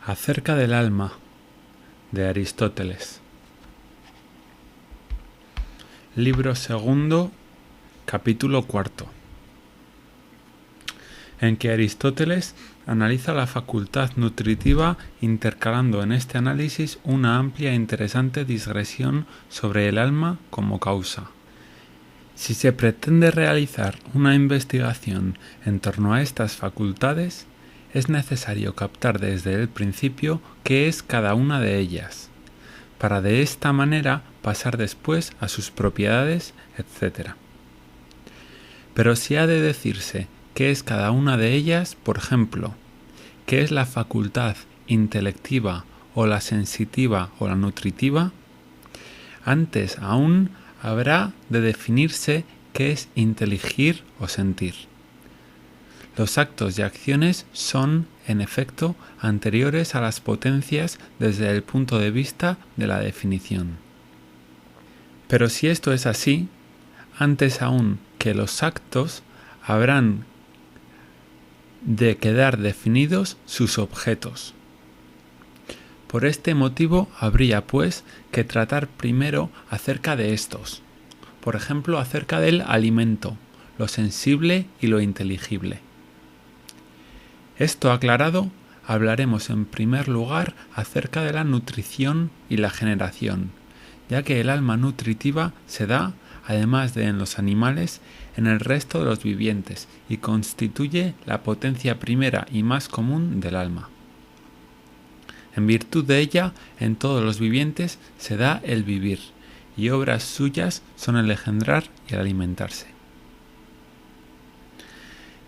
Acerca del alma, de Aristóteles. Libro segundo, capítulo cuarto, en que Aristóteles analiza la facultad nutritiva intercalando en este análisis una amplia e interesante digresión sobre el alma como causa. Si se pretende realizar una investigación en torno a estas facultades, es necesario captar desde el principio qué es cada una de ellas, para de esta manera pasar después a sus propiedades, etc. Pero si ha de decirse qué es cada una de ellas, por ejemplo, qué es la facultad intelectiva o la sensitiva o la nutritiva, antes aún habrá de definirse qué es inteligir o sentir. Los actos y acciones son, en efecto, anteriores a las potencias desde el punto de vista de la definición. Pero si esto es así, antes aún que los actos habrán de quedar definidos sus objetos. Por este motivo habría, pues, que tratar primero acerca de estos, por ejemplo, acerca del alimento, lo sensible y lo inteligible. Esto aclarado, hablaremos en primer lugar acerca de la nutrición y la generación, ya que el alma nutritiva se da, además de en los animales, en el resto de los vivientes y constituye la potencia primera y más común del alma. En virtud de ella, en todos los vivientes se da el vivir, y obras suyas son el engendrar y el alimentarse.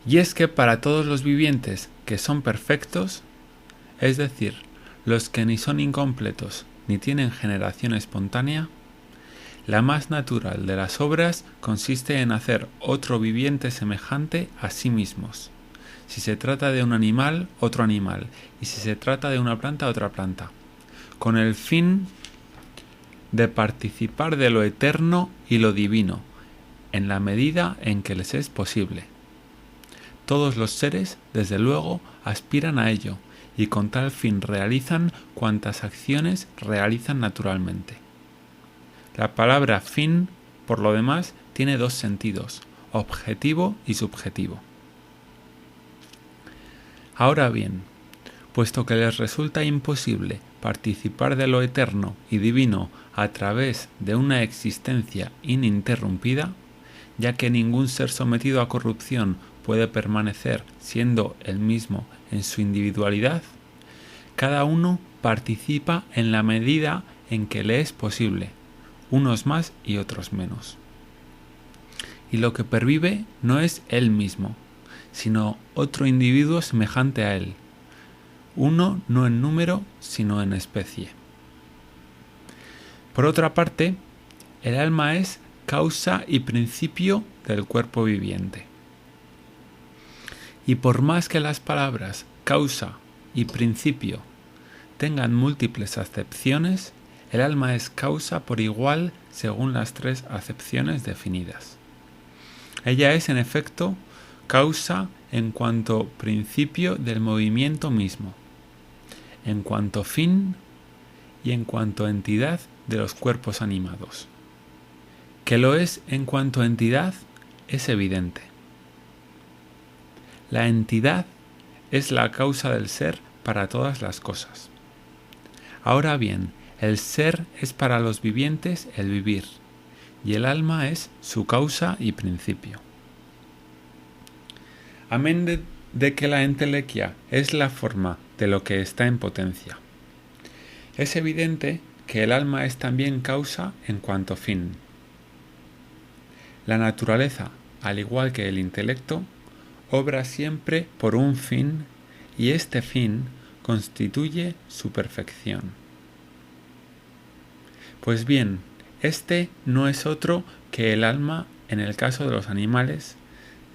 Y es que para todos los vivientes que son perfectos, es decir, los que ni son incompletos ni tienen generación espontánea, la más natural de las obras consiste en hacer otro viviente semejante a sí mismos. Si se trata de un animal, otro animal, y si se trata de una planta, otra planta, con el fin de participar de lo eterno y lo divino, en la medida en que les es posible. Todos los seres, desde luego, aspiran a ello, y con tal fin realizan cuantas acciones realizan naturalmente. La palabra fin, por lo demás, tiene dos sentidos, objetivo y subjetivo. Ahora bien, puesto que les resulta imposible participar de lo eterno y divino a través de una existencia ininterrumpida, ya que ningún ser sometido a corrupción puede permanecer siendo el mismo en su individualidad, cada uno participa en la medida en que le es posible, unos más y otros menos. Y lo que pervive no es él mismo, sino otro individuo semejante a él, uno no en número, sino en especie. Por otra parte, el alma es causa y principio del cuerpo viviente. Y por más que las palabras causa y principio tengan múltiples acepciones, el alma es causa por igual según las tres acepciones definidas. Ella es, en efecto, causa en cuanto principio del movimiento mismo, en cuanto fin y en cuanto entidad de los cuerpos animados. Que lo es en cuanto entidad es evidente. La entidad es la causa del ser para todas las cosas. Ahora bien, el ser es para los vivientes el vivir, y el alma es su causa y principio. Amén de que la entelequia es la forma de lo que está en potencia. Es evidente que el alma es también causa en cuanto fin. La naturaleza, al igual que el intelecto, obra siempre por un fin, y este fin constituye su perfección. Pues bien, este no es otro que el alma en el caso de los animales,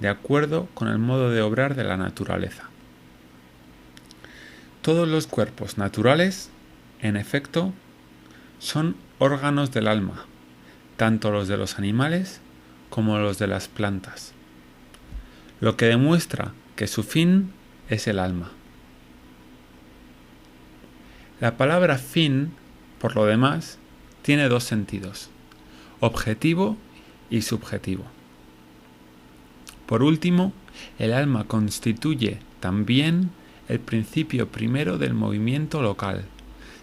de acuerdo con el modo de obrar de la naturaleza. Todos los cuerpos naturales, en efecto, son órganos del alma, tanto los de los animales como los de las plantas, lo que demuestra que su fin es el alma. La palabra fin, por lo demás, tiene dos sentidos: objetivo y subjetivo. Por último, el alma constituye también el principio primero del movimiento local,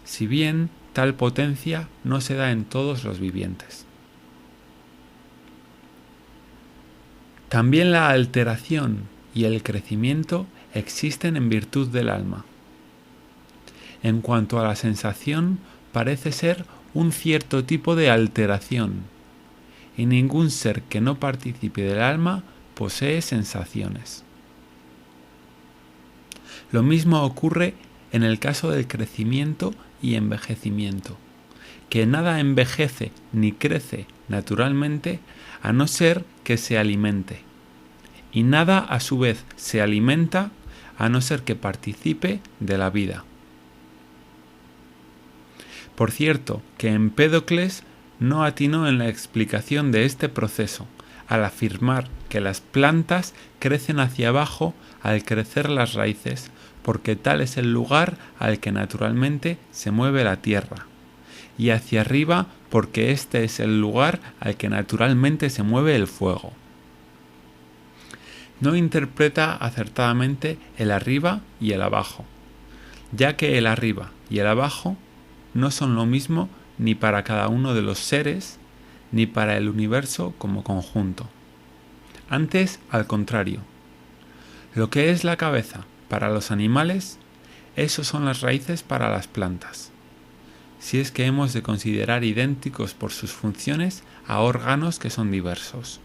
si bien tal potencia no se da en todos los vivientes. También la alteración y el crecimiento existen en virtud del alma. En cuanto a la sensación, parece ser un cierto tipo de alteración, y ningún ser que no participe del alma posee sensaciones. Lo mismo ocurre en el caso del crecimiento y envejecimiento, que nada envejece ni crece naturalmente a no ser que se alimente, y nada a su vez se alimenta a no ser que participe de la vida. Por cierto, que Empédocles no atinó en la explicación de este proceso, al afirmar que las plantas crecen hacia abajo al crecer las raíces, porque tal es el lugar al que naturalmente se mueve la tierra, y hacia arriba porque este es el lugar al que naturalmente se mueve el fuego. No interpreta acertadamente el arriba y el abajo, ya que el arriba y el abajo no son lo mismo ni para cada uno de los seres, ni para el universo como conjunto. Antes, al contrario, lo que es la cabeza para los animales, eso son las raíces para las plantas, si es que hemos de considerar idénticos por sus funciones a órganos que son diversos.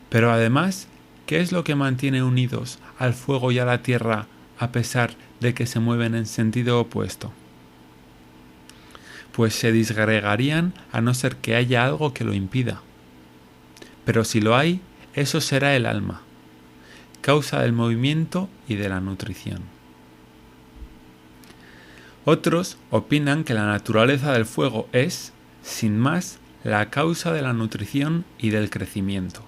Pero además, ¿qué es lo que mantiene unidos al fuego y a la tierra a pesar de que se mueven en sentido opuesto? Pues se disgregarían a no ser que haya algo que lo impida. Pero si lo hay, eso será el alma, causa del movimiento y de la nutrición. Otros opinan que la naturaleza del fuego es, sin más, la causa de la nutrición y del crecimiento,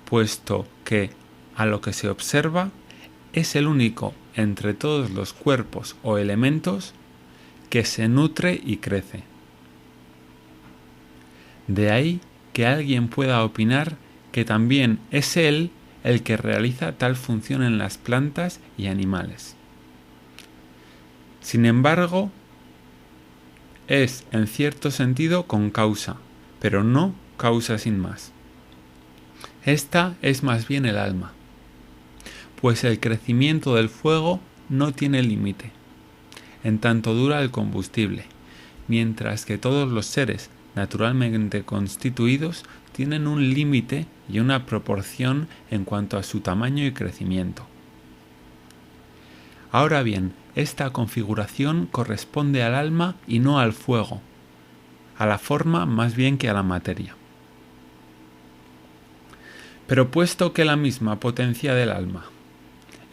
puesto que, a lo que se observa, es el único entre todos los cuerpos o elementos que se nutre y crece. De ahí que alguien pueda opinar que también es él el que realiza tal función en las plantas y animales. Sin embargo, es en cierto sentido con causa, pero no causa sin más. Esta es más bien el alma, pues el crecimiento del fuego no tiene límite, en tanto dura el combustible, mientras que todos los seres naturalmente constituidos tienen un límite y una proporción en cuanto a su tamaño y crecimiento. Ahora bien, esta configuración corresponde al alma y no al fuego, a la forma más bien que a la materia. Pero puesto que la misma potencia del alma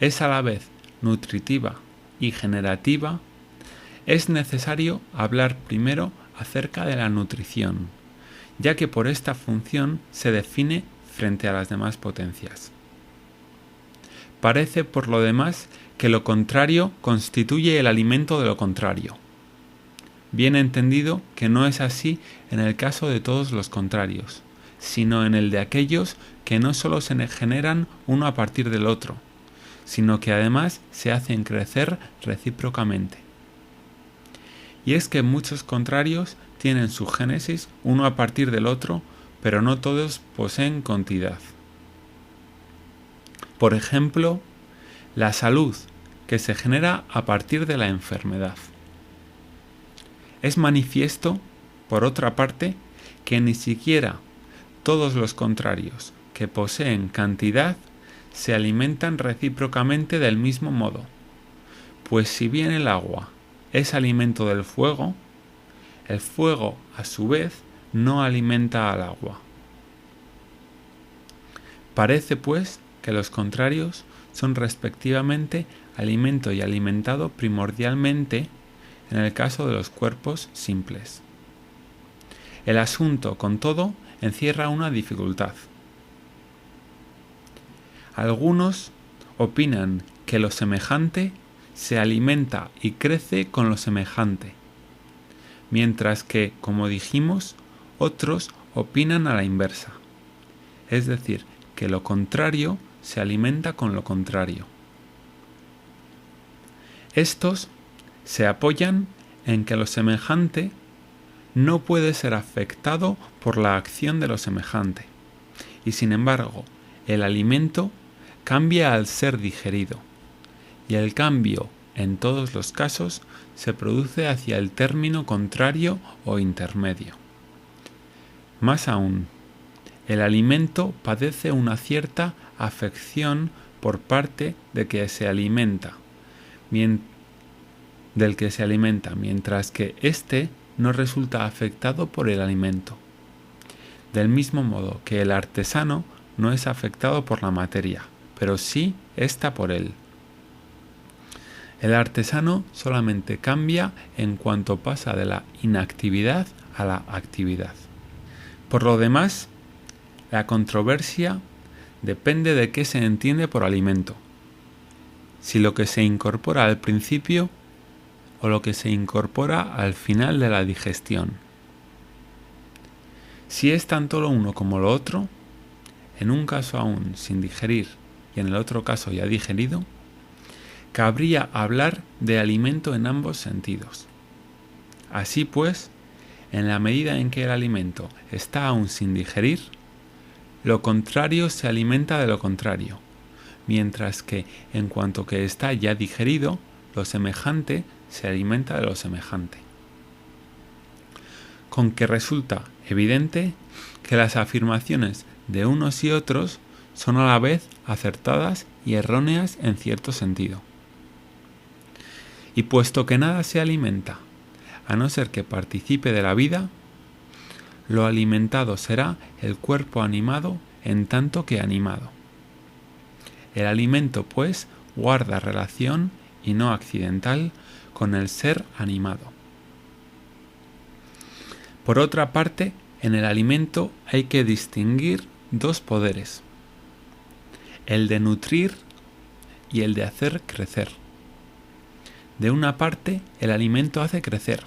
es a la vez nutritiva y generativa, es necesario hablar primero acerca de la nutrición, ya que por esta función se define frente a las demás potencias. Parece, por lo demás, que lo contrario constituye el alimento de lo contrario. Bien entendido que no es así en el caso de todos los contrarios, sino en el de aquellos que no solo se generan uno a partir del otro, sino que además se hacen crecer recíprocamente. Y es que muchos contrarios tienen su génesis uno a partir del otro, pero no todos poseen continuidad. Por ejemplo, la salud, que se genera a partir de la enfermedad. Es manifiesto, por otra parte, que ni siquiera todos los contrarios que poseen cantidad se alimentan recíprocamente del mismo modo, pues si bien el agua es alimento del fuego, el fuego, a su vez, no alimenta al agua. Parece, pues, que los contrarios son respectivamente alimento y alimentado primordialmente en el caso de los cuerpos simples. El asunto, con todo, encierra una dificultad. Algunos opinan que lo semejante se alimenta y crece con lo semejante, mientras que, como dijimos, otros opinan a la inversa, es decir, que lo contrario se alimenta con lo contrario. Estos se apoyan en que lo semejante no puede ser afectado por la acción de lo semejante, y sin embargo, el alimento cambia al ser digerido, y el cambio, en todos los casos, se produce hacia el término contrario o intermedio. Más aún, el alimento padece una cierta afección por parte del que se alimenta, mientras que éste no resulta afectado por el alimento. Del mismo modo que el artesano no es afectado por la materia, pero sí ésta por él. El artesano solamente cambia en cuanto pasa de la inactividad a la actividad. Por lo demás, la controversia depende de qué se entiende por alimento. Si lo que se incorpora al principio o lo que se incorpora al final de la digestión. Si es tanto lo uno como lo otro, en un caso aún sin digerir y en el otro caso ya digerido, cabría hablar de alimento en ambos sentidos. Así pues, en la medida en que el alimento está aún sin digerir, lo contrario se alimenta de lo contrario, mientras que en cuanto que está ya digerido, lo semejante se alimenta de lo semejante. Con que resulta evidente que las afirmaciones de unos y otros son a la vez acertadas y erróneas en cierto sentido. Y puesto que nada se alimenta, a no ser que participe de la vida, lo alimentado será el cuerpo animado en tanto que animado. El alimento, pues, guarda relación, y no accidental, con el ser animado. Por otra parte, en el alimento hay que distinguir dos poderes, el de nutrir y el de hacer crecer. De una parte, el alimento hace crecer,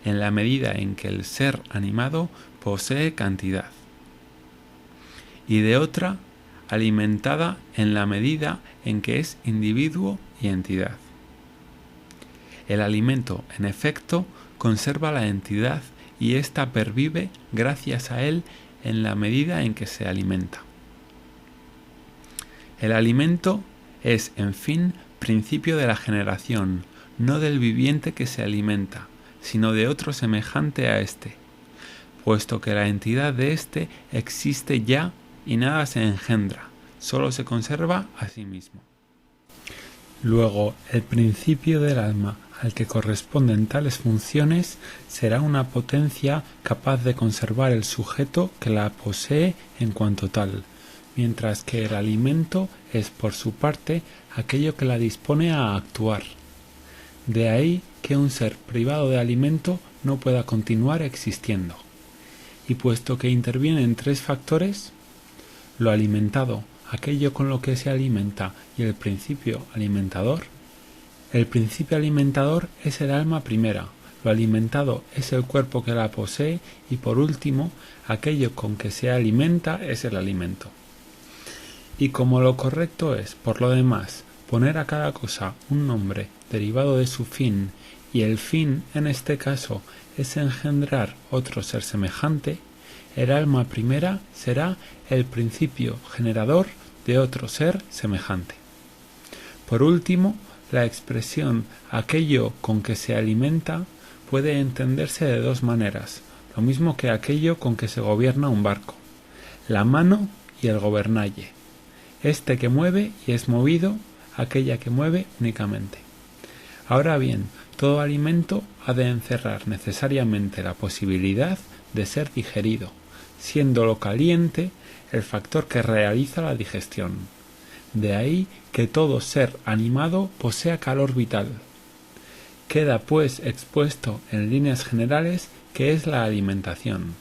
en la medida en que el ser animado posee cantidad, y de otra, alimentada en la medida en que es individuo y entidad. El alimento, en efecto, conserva la entidad y ésta pervive gracias a él en la medida en que se alimenta. El alimento es, en fin, principio de la generación, no del viviente que se alimenta, sino de otro semejante a éste, puesto que la entidad de éste existe ya y nada se engendra, solo se conserva a sí mismo. Luego, el principio del alma al que corresponden tales funciones será una potencia capaz de conservar el sujeto que la posee en cuanto tal, mientras que el alimento es por su parte aquello que la dispone a actuar. De ahí que un ser privado de alimento no pueda continuar existiendo. Y puesto que intervienen tres factores, lo alimentado, aquello con lo que se alimenta, y el principio alimentador, el principio alimentador es el alma primera, lo alimentado es el cuerpo que la posee y por último, aquello con que se alimenta es el alimento. Y como lo correcto es, por lo demás, poner a cada cosa un nombre derivado de su fin, y el fin, en este caso, es engendrar otro ser semejante, el alma primera será el principio generador de otro ser semejante. Por último, la expresión aquello con que se alimenta puede entenderse de dos maneras, lo mismo que aquello con que se gobierna un barco, la mano y el gobernalle, este que mueve y es movido, aquella que mueve únicamente. Ahora bien, todo alimento ha de encerrar necesariamente la posibilidad de ser digerido, siendo lo caliente el factor que realiza la digestión. De ahí que todo ser animado posea calor vital. Queda pues expuesto en líneas generales qué es la alimentación.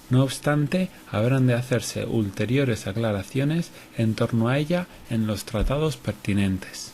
No obstante, habrán de hacerse ulteriores aclaraciones en torno a ella en los tratados pertinentes.